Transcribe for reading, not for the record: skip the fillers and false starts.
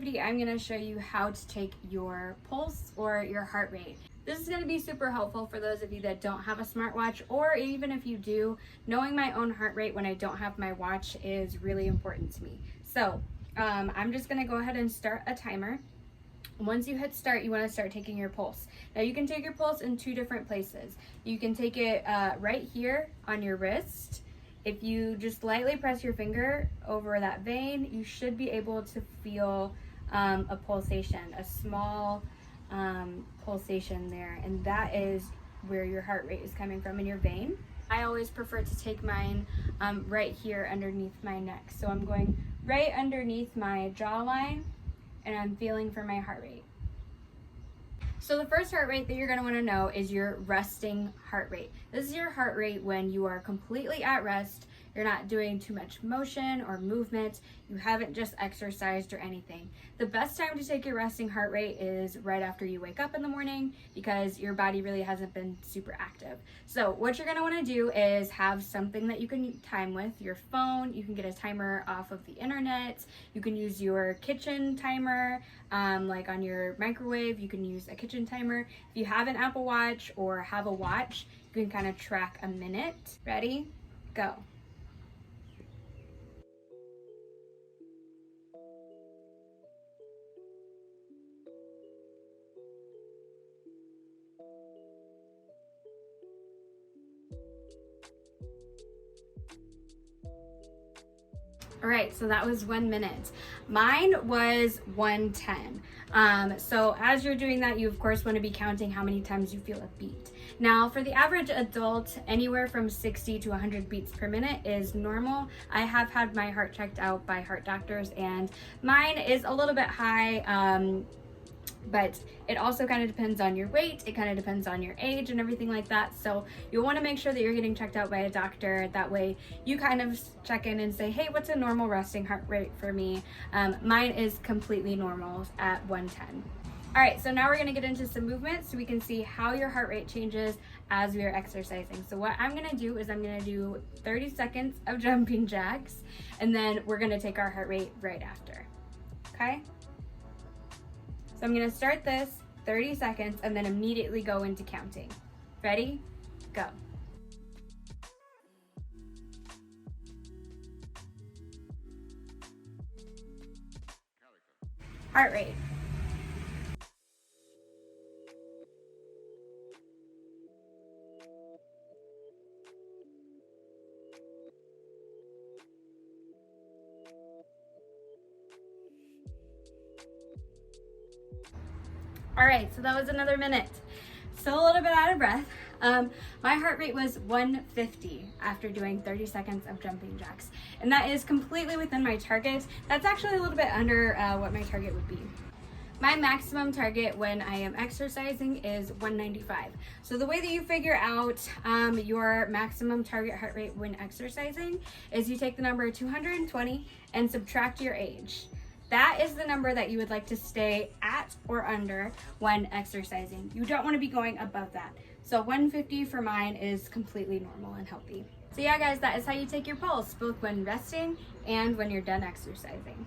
activity, I'm going to show you how to take your pulse or your heart rate. This is going to be super helpful for those of you that don't have a smartwatch, or even if you do, knowing my own heart rate when I don't have my watch is really important to me. So I'm just going to go ahead and start a timer. Once you hit start, you want to start taking your pulse. Now you can take your pulse in two different places. You can take it right here on your wrist. If you just lightly press your finger over that vein, you should be able to feel a pulsation, a small pulsation there, and that is where your heart rate is coming from in your vein. I always prefer to take mine right here underneath my neck. So I'm going right underneath my jawline, and I'm feeling for my heart rate. So the first heart rate that you're going to want to know is your resting heart rate. This is your heart rate when you are completely at rest. You're not doing too much motion or movement. You haven't just exercised or anything. The best time to take your resting heart rate is right after you wake up in the morning, because your body really hasn't been super active. So what you're going to want to do is have something that you can time with. Your phone, you can get a timer off of the internet. You can use your kitchen timer, like on your microwave, you can use a kitchen timer. If you have an Apple Watch or have a watch, you can kind of track a minute. Ready? Go. All right, so that was 1 minute. Mine was 110. So as you're doing that, you of course want to be counting how many times you feel a beat. Now for the average adult, anywhere from 60 to 100 beats per minute is normal. I have had my heart checked out by heart doctors, and mine is a little bit high, but it also kind of depends on your weight, it kind of depends on your age and everything like that. So you'll want to make sure that you're getting checked out by a doctor. That way you kind of check in and say, hey, what's a normal resting heart rate for me? Mine is completely normal at 110. All right, so now we're gonna get into some movement so we can see how your heart rate changes as we are exercising. So what I'm gonna do is I'm gonna do 30 seconds of jumping jacks, and then we're gonna take our heart rate right after, okay? So I'm gonna start this 30 seconds and then immediately go into counting. Ready? Go. Heart rate. All right, so that was another minute. Still a little bit out of breath. My heart rate was 150 after doing 30 seconds of jumping jacks, and that is completely within my target. That's actually a little bit under what my target would be. My maximum target when I am exercising is 195. So the way that you figure out your maximum target heart rate when exercising is you take the number 220 and subtract your age. That is the number that you would like to stay at or under when exercising. You don't want to be going above that. So 150 for mine is completely normal and healthy. So yeah guys, that is how you take your pulse, both when resting and when you're done exercising.